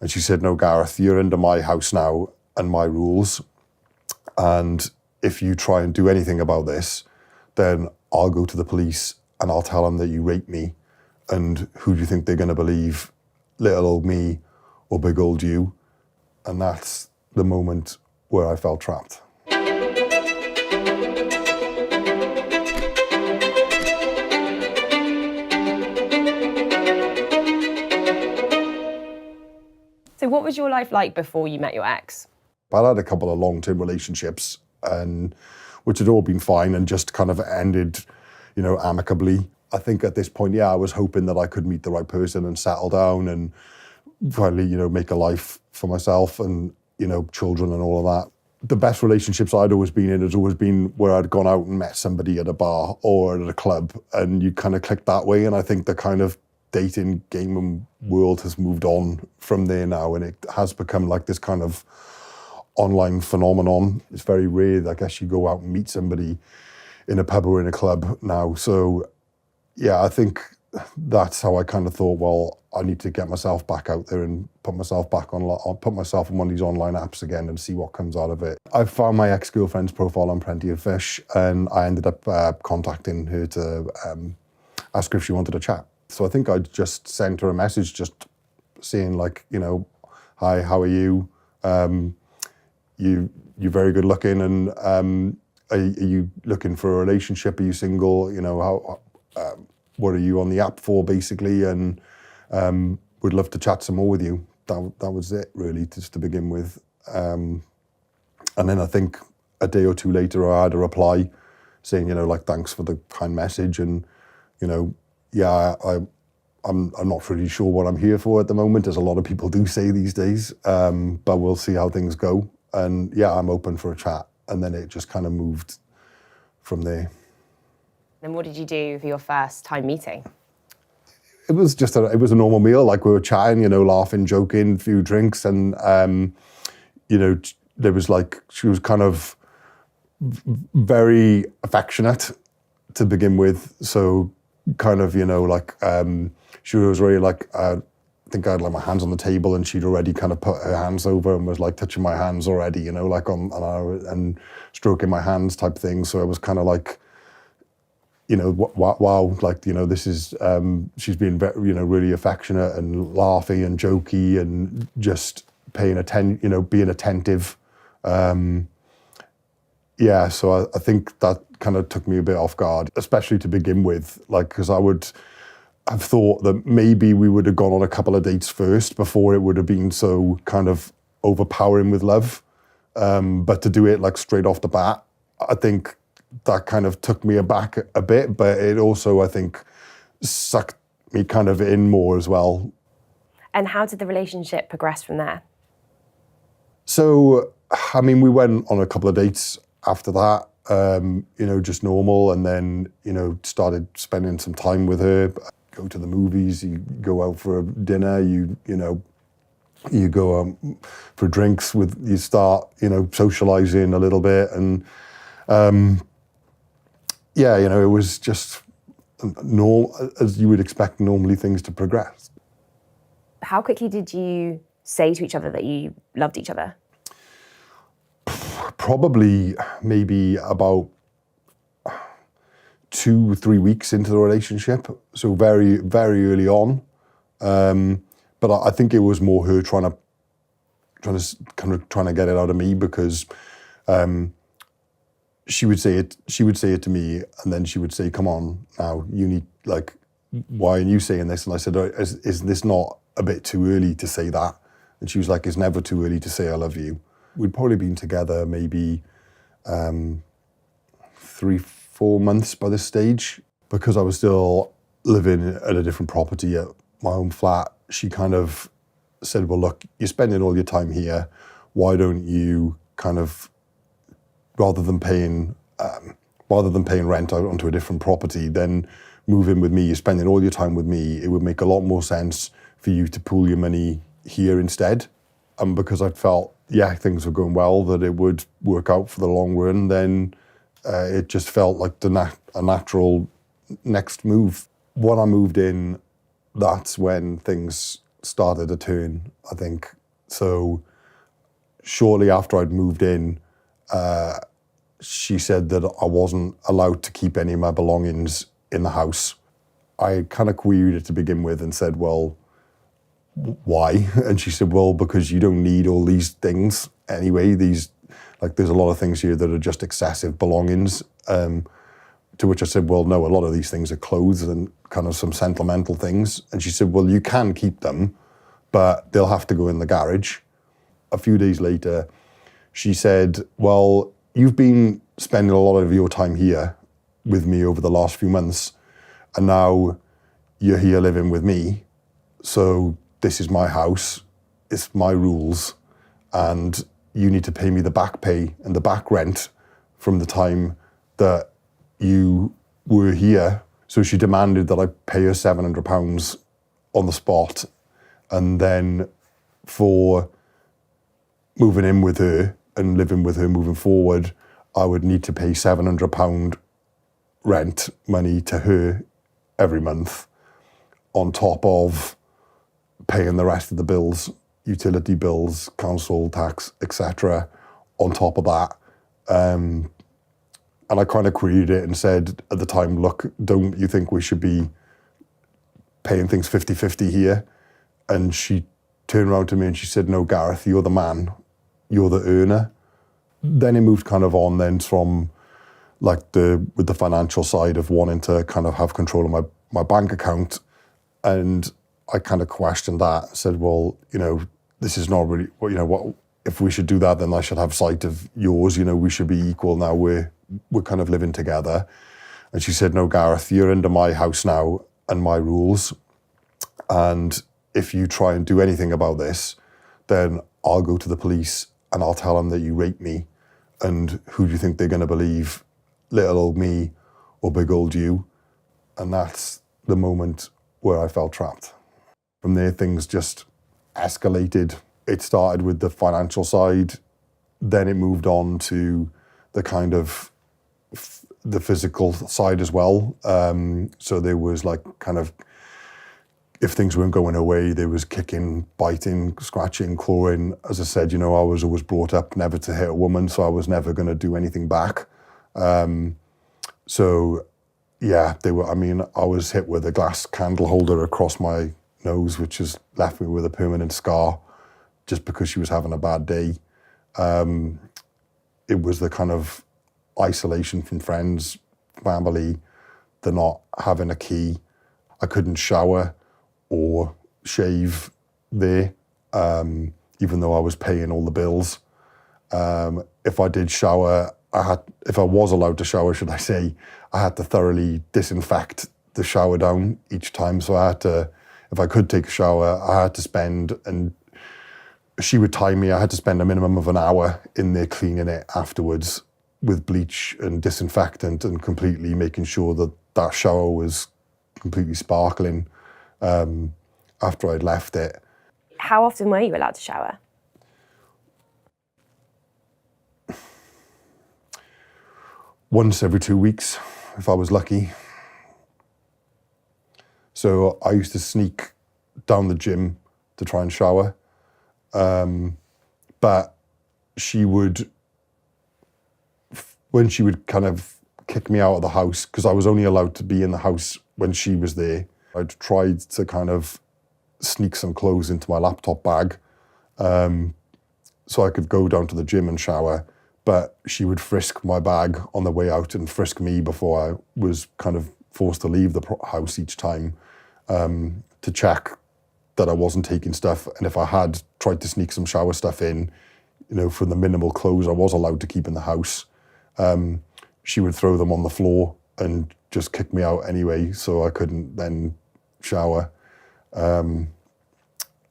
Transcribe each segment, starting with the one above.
And she said, no, Gareth, you're under my house now and my rules. And if you try and do anything about this, then I'll go to the police and I'll tell them that you raped me. And who do you think they're going to believe? Little old me or big old you? And that's the moment where I felt trapped. So what was your life like before you met your ex? I had a couple of long-term relationships, and which had all been fine and just kind of ended, amicably. I think at this point, I was hoping that I could meet the right person and settle down and finally, make a life for myself and, children and all of that. The best relationships I'd always been in has always been where I'd gone out and met somebody at a bar or at a club, and you kind of clicked that way. And I think the kind of dating game world has moved on from there now, and it has become like this kind of online phenomenon. It's very rare that I guess you go out and meet somebody in a pub or in a club now. So yeah, I think that's how I kind of thought, well, I need to get myself back out there and put myself on one of these online apps again and see what comes out of it. I found my ex-girlfriend's profile on Plenty of Fish, and I ended up contacting her to ask her if she wanted to chat. So I think I just sent her a message just saying like, hi, how are you? You're very good looking, and are you looking for a relationship? Are you single? What are you on the app for, basically? And would love to chat some more with you. That was it, really, just to begin with. And then I think a day or two later, I had a reply saying, thanks for the kind message, and I'm not really sure what I'm here for at the moment, as a lot of people do say these days. But we'll see how things go. And I'm open for a chat. And then it just kind of moved from there. And what did you do for your first time meeting? It was just a normal meal. Like, we were chatting, laughing, joking, a few drinks. And, there was she was kind of very affectionate to begin with. So kind of, she was really I think I had my hands on the table, and she'd already kind of put her hands over and was touching my hands already, and stroking my hands type thing. So it was kind of wow, this is, she's been very, really affectionate and laughy and jokey and just paying attention, being attentive. So I think that kind of took me a bit off guard, especially to begin with, because I would have thought that maybe we would have gone on a couple of dates first before it would have been so kind of overpowering with love. But to do it straight off the bat, I think that kind of took me aback a bit, but it also, I think, sucked me kind of in more as well. And how did the relationship progress from there? So, we went on a couple of dates after that, just normal, and then, started spending some time with her. Go to the movies, you go out for a dinner, you go for drinks you start, socializing a little bit, and it was just normal, as you would expect normally things to progress. How quickly did you say to each other that you loved each other? Probably maybe about 2 or 3 weeks into the relationship, so very, very early on. But I think it was more her trying to get it out of me, because she would say it to me, and then she would say, "Come on, now you need why are you saying this?" And I said, "Is this not a bit too early to say that?" And she was like, "It's never too early to say I love you." We'd probably been together maybe 3-4 months by this stage. Because I was still living at a different property at my own flat, she kind of said, "Well, look, you're spending all your time here. Why don't you kind of, rather than paying rent out onto a different property, then move in with me. You're spending all your time with me. It would make a lot more sense for you to pool your money here instead." And because I felt, things were going well, that it would work out for the long run, then it just felt like a natural next move. When I moved in, that's when things started to turn, I think. So shortly after I'd moved in, she said that I wasn't allowed to keep any of my belongings in the house. I kind of queried it to begin with and said, well, why? And she said, well, because you don't need all these things anyway. There's a lot of things here that are just excessive belongings. To which I said, well, no, a lot of these things are clothes and kind of some sentimental things. And she said, well, you can keep them, but they'll have to go in the garage. A few days later, she said, well, you've been spending a lot of your time here with me over the last few months, and now you're here living with me. So this is my house, it's my rules, and you need to pay me the back pay and the back rent from the time that you were here. So she demanded that I pay her £700 on the spot, and then for moving in with her and living with her moving forward, I would need to pay £700 rent money to her every month, on top of paying the rest of the bills, utility bills, council tax, etc. on top of that. And I kind of queried it and said at the time, look, don't you think we should be paying things 50-50 here? And she turned around to me and she said, no, Gareth, you're the man, you're the earner. Then it moved kind of on then from with the financial side of wanting to kind of have control of my bank account. And I kind of questioned that, said, well, this is not really, what if we should do that, then I should have sight of yours, we should be equal now, we're kind of living together. And she said, no, Gareth, you're under my house now and my rules. And if you try and do anything about this, then I'll go to the police and I'll tell them that you raped me. And who do you think they're going to believe? Little old me or big old you? And that's the moment where I felt trapped. From there, things just escalated. It started with the financial side, then it moved on to the kind of the physical side as well. So there was if things weren't going away, there was kicking, biting, scratching, clawing. As I said, I was always brought up never to hit a woman, so I was never going to do anything back. So yeah, I was hit with a glass candle holder across my nose, which has left me with a permanent scar just because she was having a bad day. It was the kind of isolation from friends, family, the not having a key. I couldn't shower or shave there, even though I was paying all the bills. If I did shower, if I was allowed to shower, should I say, I had to thoroughly disinfect the shower down each time. So if I could take a shower, I had to spend, and she would time me, I had to spend a minimum of an hour in there cleaning it afterwards with bleach and disinfectant and completely making sure that that shower was completely sparkling after I'd left it. How often were you allowed to shower? Once every 2 weeks, if I was lucky. So I used to sneak down the gym to try and shower. But she would, when she would kind of kick me out of the house, because I was only allowed to be in the house when she was there, I'd tried to kind of sneak some clothes into my laptop bag so I could go down to the gym and shower. But she would frisk my bag on the way out and frisk me before I was kind of forced to leave the house each time to check that I wasn't taking stuff. And if I had tried to sneak some shower stuff in, from the minimal clothes I was allowed to keep in the house, she would throw them on the floor and just kick me out anyway, so I couldn't then shower. And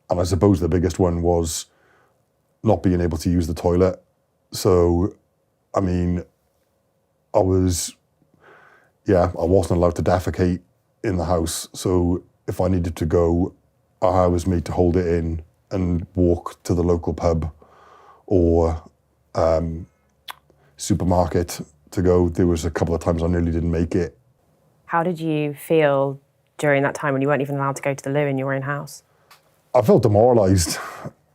I suppose the biggest one was not being able to use the toilet. So, I wasn't allowed to defecate in the house. So if I needed to go, I was made to hold it in and walk to the local pub or supermarket to go. There was a couple of times I nearly didn't make it. How did you feel during that time when you weren't even allowed to go to the loo in your own house? I felt demoralised.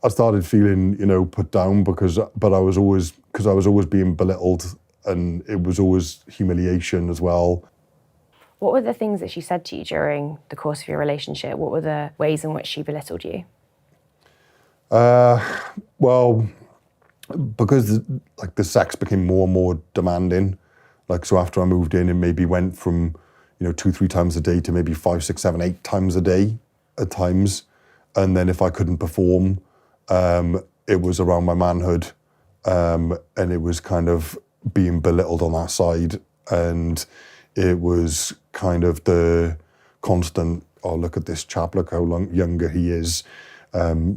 I started feeling, put down because I was always being belittled, and it was always humiliation as well. What were the things that she said to you during the course of your relationship? What were the ways in which she belittled you? Well, because the sex became more and more demanding. So after I moved in, it maybe went from 2-3 times a day to maybe 5, 6, 7, 8 times a day at times. And then if I couldn't perform, it was around my manhood, and it was kind of being belittled on that side. And it was kind of the constant, oh, look at this chap, look how younger he is.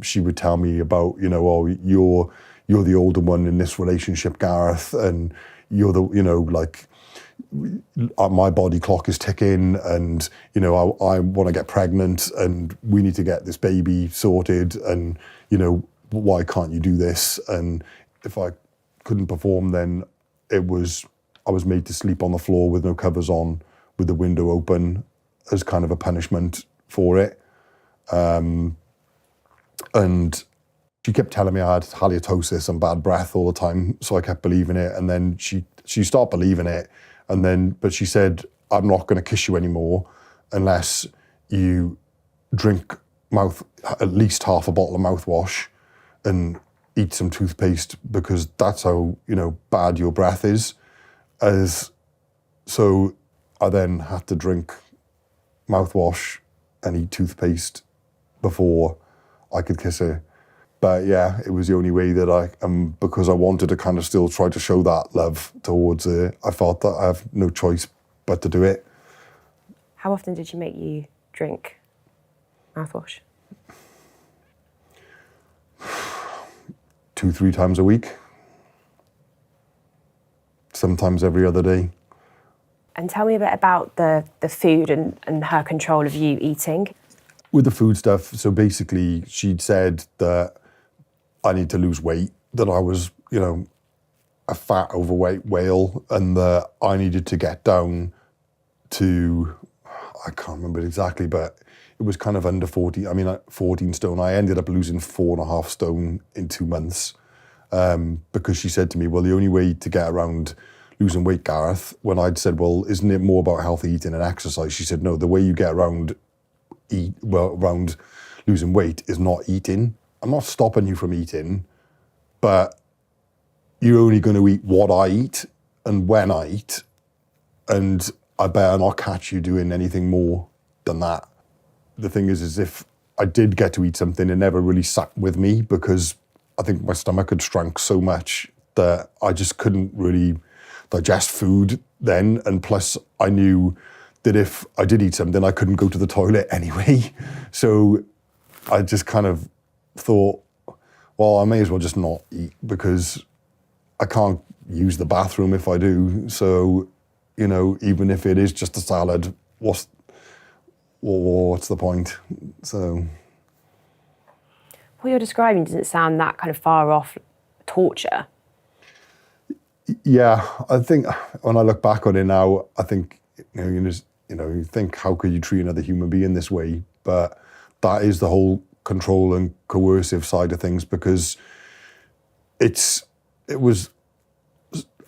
She would tell me about, oh, you're the older one in this relationship, Gareth, and you're the, my body clock is ticking, and I want to get pregnant, and we need to get this baby sorted, and why can't you do this? And if I couldn't perform, then I was made to sleep on the floor with no covers on, with the window open, as kind of a punishment for it. And she kept telling me I had halitosis and bad breath all the time, so I kept believing it. And then she stopped believing it, but she said, I'm not going to kiss you anymore unless you drink at least half a bottle of mouthwash and eat some toothpaste, because that's how bad your breath is. So I then had to drink mouthwash and eat toothpaste before I could kiss her. But yeah, it was the only way that because I wanted to kind of still try to show that love towards her, I felt that I have no choice but to do it. How often did she make you drink mouthwash? 2-3 times a week. Sometimes every other day. And tell me a bit about the food and her control of you eating. With the food stuff, so basically she'd said that I need to lose weight, that I was, a fat, overweight whale, and that I needed to get down to, I can't remember exactly, but it was kind of under 14 stone. I ended up losing 4.5 stone in 2 months, because she said to me, well, the only way to get around losing weight, Gareth, when I'd said, well, isn't it more about healthy eating and exercise? She said, no, the way you get around losing weight is not eating. I'm not stopping you from eating, but you're only going to eat what I eat and when I eat, and I better not catch you doing anything more than that. The thing is if I did get to eat something, it never really sat with me, because I think my stomach had shrunk so much that I just couldn't really digest food then. And plus I knew that if I did eat something, I couldn't go to the toilet anyway. So I just kind of thought, well, I may as well just not eat, because I can't use the bathroom if I do. So, even if it is just a salad, what's the point? So. What you're describing doesn't sound that kind of far off torture. Yeah, I think when I look back on it now, I think, you think, how could you treat another human being this way? But that is the whole control and coercive side of things, because it was,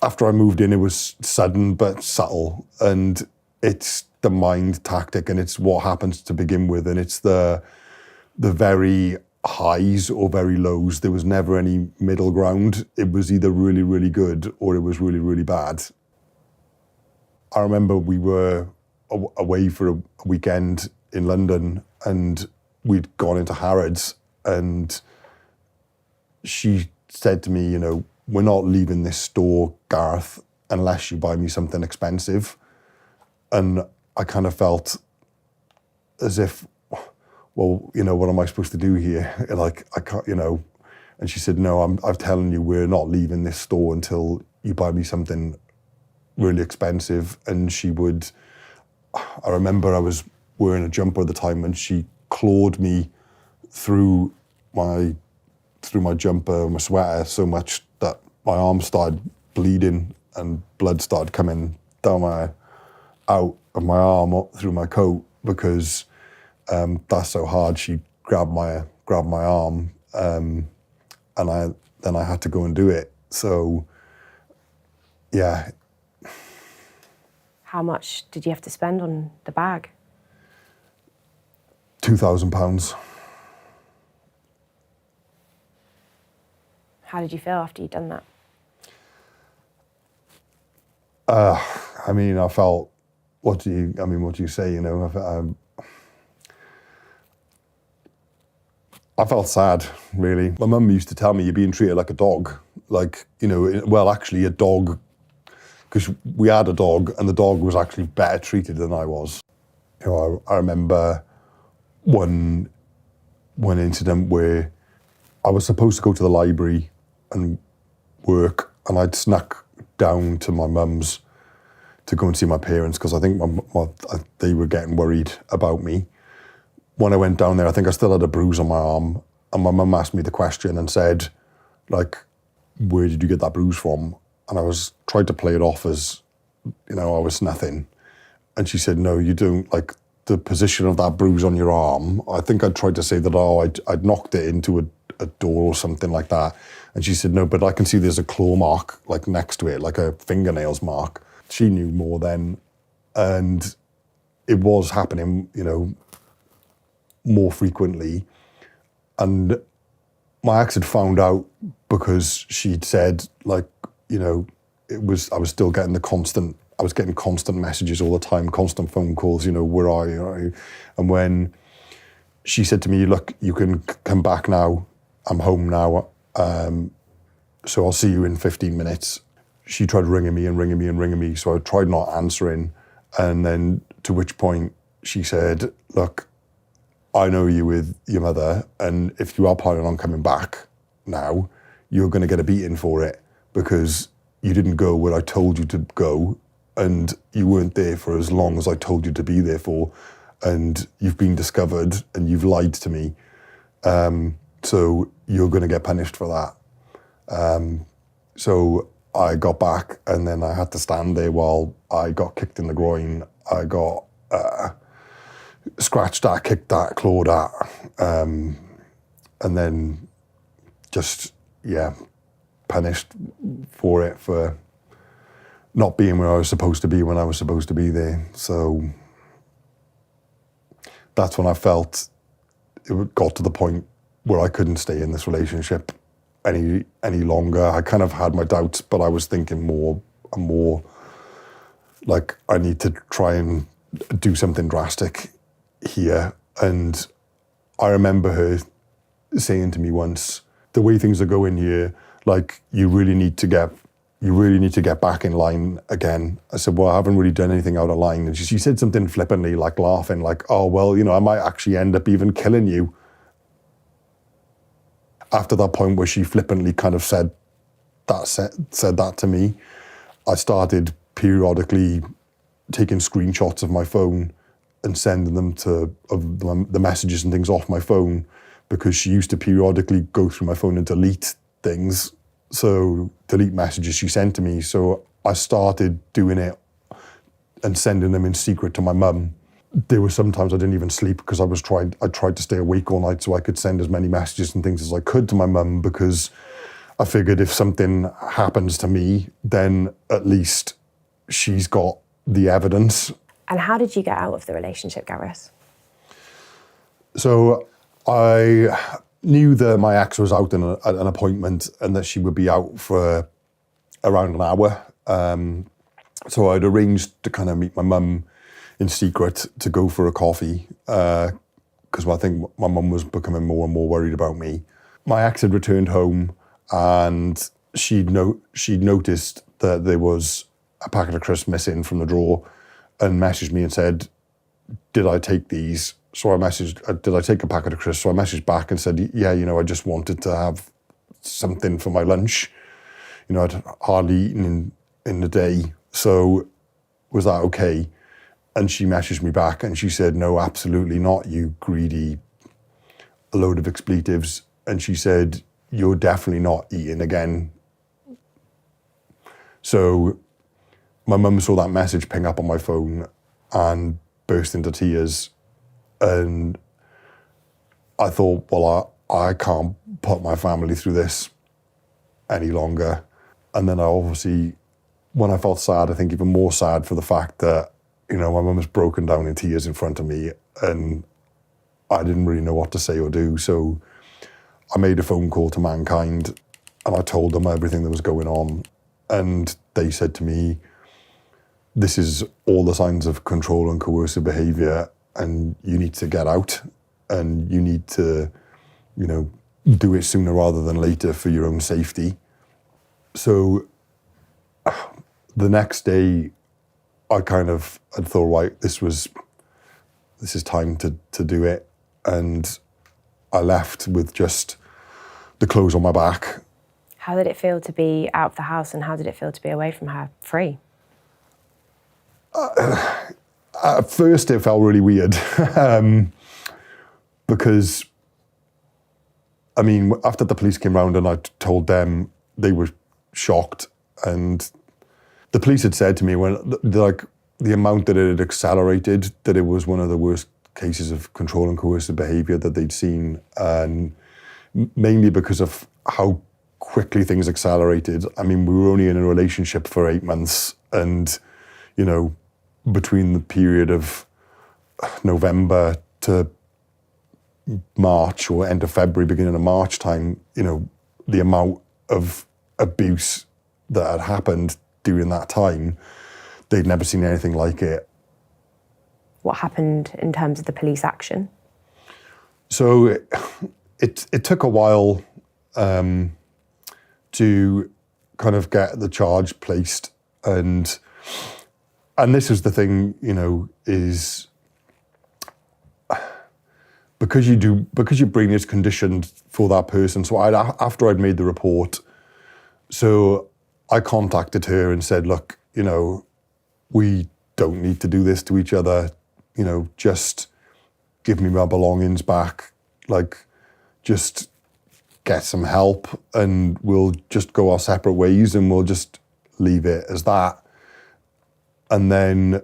after I moved in, it was sudden but subtle, and it's the mind tactic, and it's what happens to begin with, and it's the very highs or very lows. There was never any middle ground. It was either really, really good or it was really, really bad. I remember we were away for a weekend in London, and we'd gone into Harrods, and she said to me, we're not leaving this store, Gareth, unless you buy me something expensive. And I kind of felt as if, well, what am I supposed to do here? I can't, And she said, no, I'm telling you, we're not leaving this store until you buy me something really expensive. And I remember I was wearing a jumper at the time, and she clawed me through my jumper, my sweater, so much that my arm started bleeding and blood started coming out of my arm up through my coat, because that's so hard. She grabbed my grabbed my arm, and then I had to go and do it. So, yeah. How much did you have to spend on the bag? £2,000. How did you feel after you'd done that? I mean, I felt, what do you say, you know? I felt sad, really. My mum used to tell me, you're being treated like a dog. Like, you know, well, actually a dog, because we had a dog and the dog was actually better treated than I was. You know, I remember one incident where I was supposed to go to the library and work, and I'd snuck down to my mum's to go and see my parents, because I think they were getting worried about me. When I went down there, I think I still had a bruise on my arm, and my mum asked me the question and said, like, where did you get that bruise from? And I tried to play it off as, you know, I was nothing. And she said, no, you don't, like, the position of that bruise on your arm, I think I tried to say that, I'd knocked it into a door or something like that. And she said, no, but I can see there's a claw mark, like, next to it, like a fingernails mark. She knew more then, and it was happening, you know, more frequently. And my ex had found out because she'd said, like, you know, I was getting constant messages all the time, constant phone calls, you know, where are you? And when she said to me, look, you can come back now, I'm home now, so I'll see you in 15 minutes. She tried ringing me, so I tried not answering. And then to which point she said, look, I know you with your mother, and if you are planning on coming back now, you're going to get a beating for it, because you didn't go where I told you to go, and you weren't there for as long as I told you to be there for, and you've been discovered and you've lied to me. So you're going to get punished for that. So I got back, and then I had to stand there while I got kicked in the groin. I got scratched at, kicked at, clawed at, and then just, yeah, punished for it, for not being where I was supposed to be when I was supposed to be there. So that's when I felt it got to the point where I couldn't stay in this relationship any longer. I kind of had my doubts, but I was thinking more and more like, I need to try and do something drastic here. And I remember her saying to me once, the way things are going here, like, you really need to get back in line again. I said, well, I haven't really done anything out of line. And she said something flippantly, like laughing, like, oh, well, you know, I might actually end up even killing you. After that point where she flippantly kind of said that to me, I started periodically taking screenshots of my phone and sending them of the messages and things off my phone, because she used to periodically go through my phone and delete things. So delete messages she sent to me. So I started doing it and sending them in secret to my mum. There were sometimes I didn't even sleep because I tried to stay awake all night so I could send as many messages and things as I could to my mum, because I figured if something happens to me, then at least she's got the evidence. And how did you get out of the relationship, Gareth? So I knew that my ex was out at an appointment and that she would be out for around an hour. So I'd arranged to kind of meet my mum in secret to go for a coffee, because I think my mum was becoming more and more worried about me. My ex had returned home, and she'd noticed that there was a packet of crisps missing from the drawer, and messaged me and said, did I take these? So I messaged, did I take a packet of crisps? So I messaged back and said, yeah, you know, I just wanted to have something for my lunch. You know, I'd hardly eaten in the day. So was that okay? And she messaged me back and she said, no, absolutely not, you greedy, a load of expletives. And she said, you're definitely not eating again. So my mum saw that message ping up on my phone and burst into tears. And I thought, well, I can't put my family through this any longer. And then I obviously, when I felt sad, I think even more sad for the fact that, you know, my mum was broken down in tears in front of me and I didn't really know what to say or do. So I made a phone call to Mankind and I told them everything that was going on. And they said to me, this is all the signs of control and coercive behaviour and you need to get out and you need to, you know, do it sooner rather than later for your own safety. So the next day, I kind of had thought, right, this is time to do it. And I left with just the clothes on my back. How did it feel to be out of the house and how did it feel to be away from her, free? At first, it felt really weird because, I mean, after the police came round and I told them, they were shocked. And the police had said to me, when like the amount that it had accelerated, that it was one of the worst cases of control and coercive behaviour that they'd seen, and mainly because of how quickly things accelerated. I mean, we were only in a relationship for 8 months, and, you know, between the period of November to March or end of February, beginning of March time, you know, the amount of abuse that had happened during that time, they'd never seen anything like it. What happened in terms of the police action? So it took a while to kind of get the charge placed, and this is the thing, you know, is because your brain is conditioned for that person. So after I'd made the report, so I contacted her and said, look, you know, we don't need to do this to each other. You know, just give me my belongings back. Like, just get some help and we'll just go our separate ways and we'll just leave it as that. And then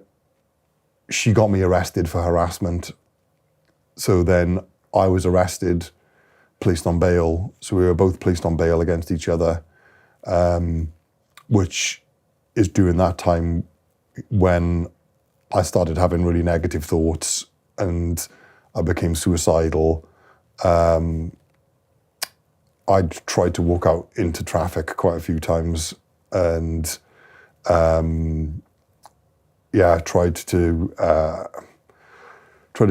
she got me arrested for harassment. So then I was arrested, placed on bail. So we were both placed on bail against each other, which is during that time when I started having really negative thoughts and I became suicidal. I'd tried to walk out into traffic quite a few times and tried to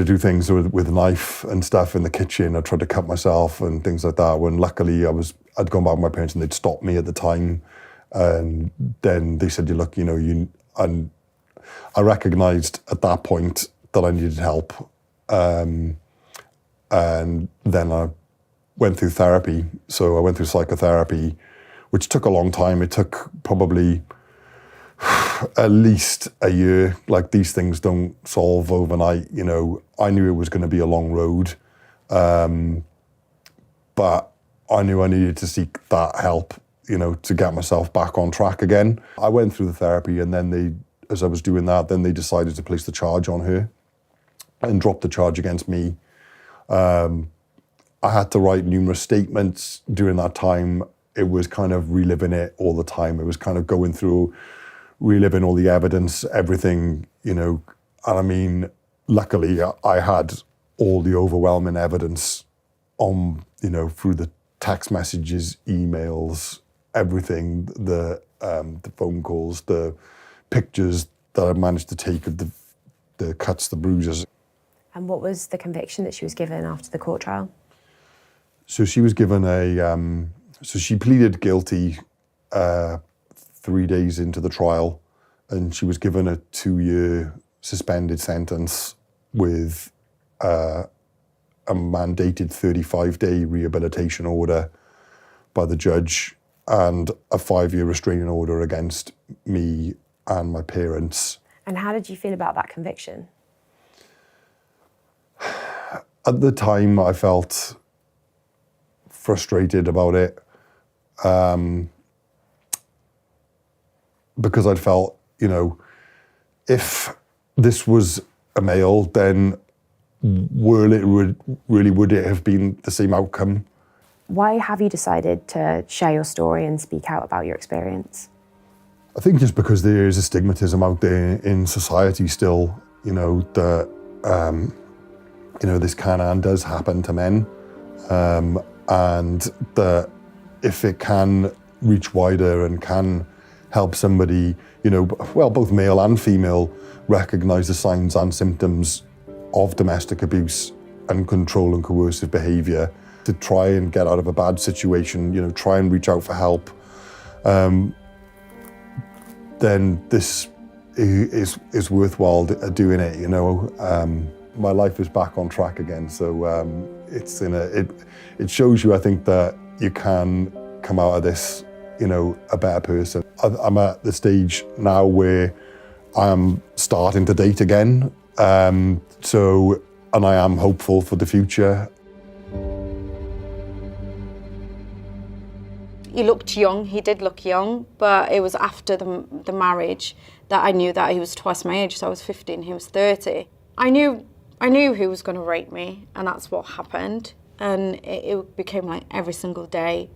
do things with a knife and stuff in the kitchen. I tried to cut myself and things like that, when luckily I'd gone back with my parents and they'd stopped me at the time. And then they said, look, you know, and I recognised at that point that I needed help. And then I went through therapy. So I went through psychotherapy, which took a long time. It took probably at least a year. Like, these things don't solve overnight. You know, I knew it was going to be a long road, but I knew I needed to seek that help, you know, to get myself back on track again. I went through the therapy, and then as I was doing that, then they decided to place the charge on her and drop the charge against me. I had to write numerous statements during that time. It was kind of reliving it all the time. It was kind of going through, reliving all the evidence, everything, you know. And I mean, luckily I had all the overwhelming evidence on, you know, through the text messages, emails, everything, the phone calls, the pictures that I managed to take of the cuts, the bruises. And what was the conviction that she was given after the court trial? So she was given so she pleaded guilty 3 days into the trial, and she was given a 2-year suspended sentence with a mandated 35-day rehabilitation order by the judge and a 5-year restraining order against me and my parents. And how did you feel about that conviction? At the time, I felt frustrated about it because I'd felt, you know, if this was a male, then would it have been the same outcome? Why have you decided to share your story and speak out about your experience? I think just because there is a stigmatism out there in society still, that, this can and does happen to men. And that if it can reach wider and can help somebody, both male and female, recognise the signs and symptoms of domestic abuse and control and coercive behaviour, to try and get out of a bad situation, try and reach out for help, then this is worthwhile doing it, My life is back on track again, so it shows you, I think, that you can come out of this, a better person. I'm at the stage now where I am starting to date again, and I am hopeful for the future. He looked young, he did look young, but it was after the marriage that I knew that he was twice my age, so I was 15, he was 30. I knew he was going to rape me, and that's what happened. And it became like every single day